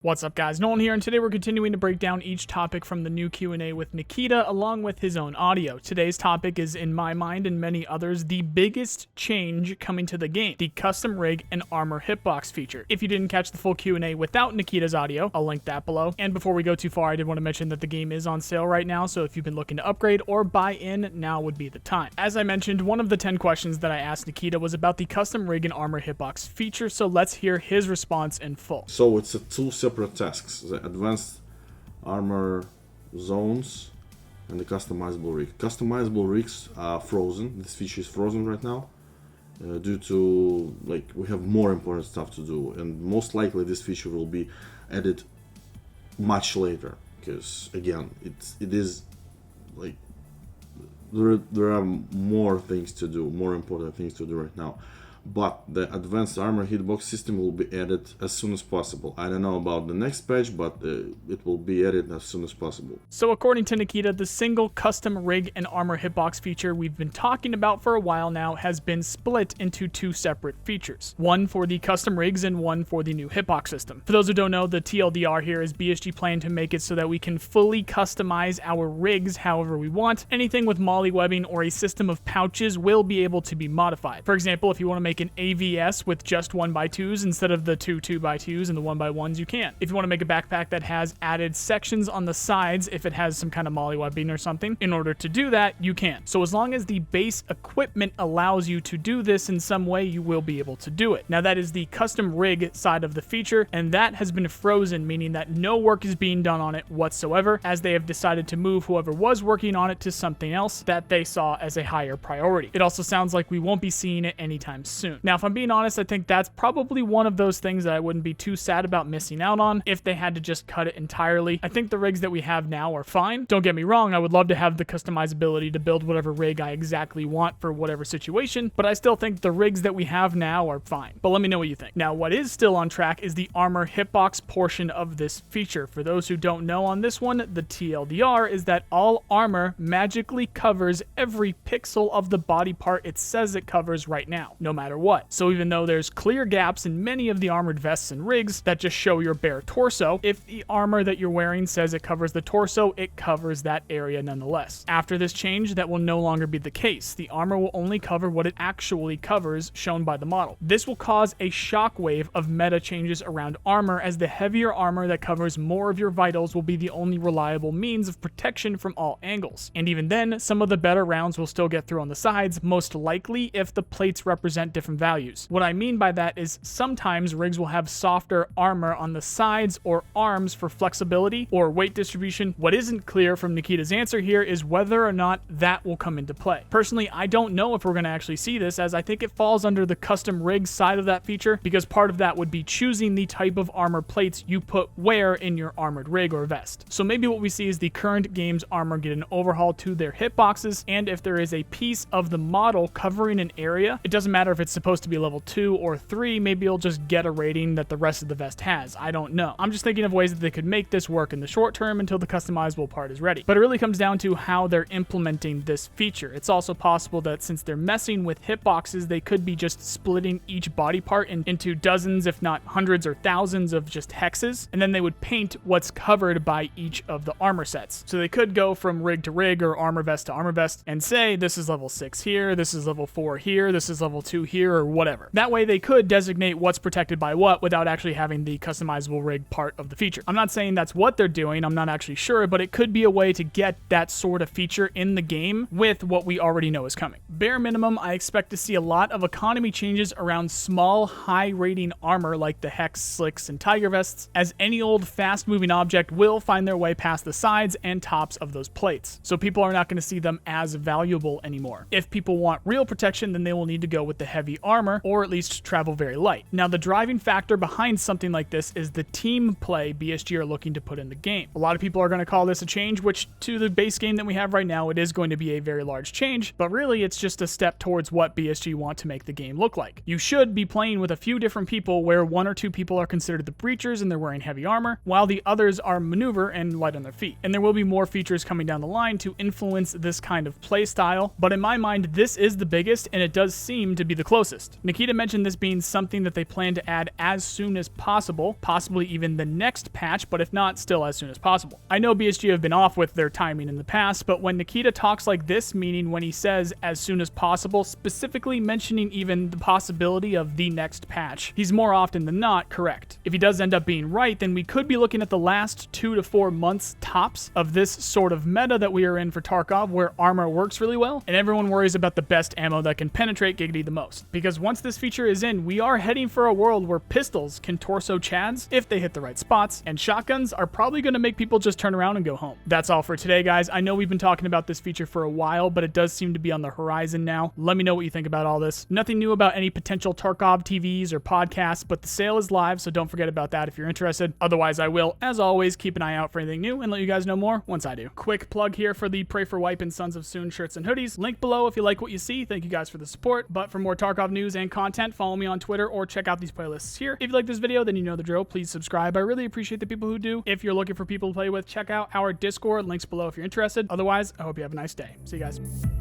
What's up guys, Nolan here, and today we're continuing to break down each topic from the new Q&A with Nikita along with his own audio. Today's topic is, in my mind and many others, the biggest change coming to the game, the custom rig and armor hitbox feature. If you didn't catch the full Q&A without Nikita's audio, I'll link that below. And before we go too far, I did want to mention that the game is on sale right now, so if you've been looking to upgrade or buy in, now would be the time. As I mentioned, one of the 10 questions that I asked Nikita was about the custom rig and armor hitbox feature, so let's hear his response in full. So it's two separate tasks: the advanced armor zones and the customizable rig. Customizable rigs are frozen. This feature is frozen right now due to we have more important stuff to do, and most likely this feature will be added much later because again it is like there are more things to do, more important things to do right now. But the advanced armor hitbox system will be added as soon as possible. I don't know about the next patch, but it will be added as soon as possible. So according to Nikita, the single custom rig and armor hitbox feature we've been talking about for a while now has been split into two separate features. One for the custom rigs and one for the new hitbox system. For those who don't know, the TLDR here is BSG plan to make it so that we can fully customize our rigs however we want. Anything with molly webbing or a system of pouches will be able to be modified. For example, if you want to make an AVS with just 1x2s instead of the two 2x2s and the 1x1s, you can. If you want to make a backpack that has added sections on the sides, if it has some kind of molly webbing or something, in order to do that, you can. So as long as the base equipment allows you to do this in some way, you will be able to do it. Now that is the custom rig side of the feature, and that has been frozen, meaning that no work is being done on it whatsoever, as they have decided to move whoever was working on it to something else that they saw as a higher priority. It also sounds like we won't be seeing it anytime soon. Now, if I'm being honest, I think that's probably one of those things that I wouldn't be too sad about missing out on if they had to just cut it entirely. I think the rigs that we have now are fine. Don't get me wrong, I would love to have the customizability to build whatever rig I exactly want for whatever situation, but I still think the rigs that we have now are fine. But let me know what you think. Now, what is still on track is the armor hitbox portion of this feature. For those who don't know on this one, the TLDR is that all armor magically covers every pixel of the body part it says it covers right now, no matter what. So even though there's clear gaps in many of the armored vests and rigs that just show your bare torso, if the armor that you're wearing says it covers the torso, it covers that area nonetheless. After this change, that will no longer be the case. The armor will only cover what it actually covers, shown by the model. This will cause a shockwave of meta changes around armor, as the heavier armor that covers more of your vitals will be the only reliable means of protection from all angles. And even then, some of the better rounds will still get through on the sides, most likely if the plates represent different values. What I mean by that is sometimes rigs will have softer armor on the sides or arms for flexibility or weight distribution. What isn't clear from Nikita's answer here is whether or not that will come into play. Personally, I don't know if we're going to actually see this, as I think it falls under the custom rig side of that feature, because part of that would be choosing the type of armor plates you put where in your armored rig or vest. So maybe what we see is the current game's armor get an overhaul to their hitboxes, and if there is a piece of the model covering an area, it doesn't matter if it's supposed to be level 2 or 3, maybe it'll just get a rating that the rest of the vest has. I don't know. I'm just thinking of ways that they could make this work in the short term until the customizable part is ready. But it really comes down to how they're implementing this feature. It's also possible that since they're messing with hitboxes, they could be just splitting each body part into dozens, if not hundreds or thousands of just hexes, and then they would paint what's covered by each of the armor sets. So they could go from rig to rig or armor vest to armor vest and say, this is level 6 here, this is level 4 here, this is level 2 here, or whatever. That way they could designate what's protected by what without actually having the customizable rig part of the feature. I'm not saying that's what they're doing, I'm not actually sure, but it could be a way to get that sort of feature in the game with what we already know is coming. Bare minimum, I expect to see a lot of economy changes around small, high rating armor like the Hex, Slicks, and Tiger vests, as any old fast moving object will find their way past the sides and tops of those plates. So people are not going to see them as valuable anymore. If people want real protection, then they will need to go with the heavy armor, or at least travel very light. Now, the driving factor behind something like this is the team play BSG are looking to put in the game. A lot of people are going to call this a change, which to the base game that we have right now, it is going to be a very large change, but really it's just a step towards what BSG want to make the game look like. You should be playing with a few different people where 1 or 2 people are considered the breachers and they're wearing heavy armor, while the others are maneuver and light on their feet. And there will be more features coming down the line to influence this kind of play style, but in my mind, this is the biggest, and it does seem to be the closest closest. Nikita mentioned this being something that they plan to add as soon as possible, possibly even the next patch, but if not, still as soon as possible. I know BSG have been off with their timing in the past, but when Nikita talks like this, meaning when he says as soon as possible, specifically mentioning even the possibility of the next patch, he's more often than not correct. If he does end up being right, then we could be looking at the last 2 to 4 months tops of this sort of meta that we are in for Tarkov, where armor works really well, and everyone worries about the best ammo that can penetrate Giggity the most. Because once this feature is in, we are heading for a world where pistols can torso Chads if they hit the right spots, and shotguns are probably going to make people just turn around and go home. That's all for today, guys. I know we've been talking about this feature for a while, but it does seem to be on the horizon now. Let me know what you think about all this. Nothing new about any potential Tarkov TVs or podcasts, but the sale is live, so don't forget about that if you're interested. Otherwise, I will, as always, keep an eye out for anything new and let you guys know more once I do. Quick plug here for the Pray for Wipe and Sons of Soon shirts and hoodies. Link below if you like what you see. Thank you guys for the support. But for more Tarkov news and content, follow me on Twitter or check out these playlists here. If you like this video, then you know the drill. Please subscribe. I really appreciate the people who do. If you're looking for people to play with, check out our Discord. Links below if you're interested. Otherwise, I hope you have a nice day. See you guys.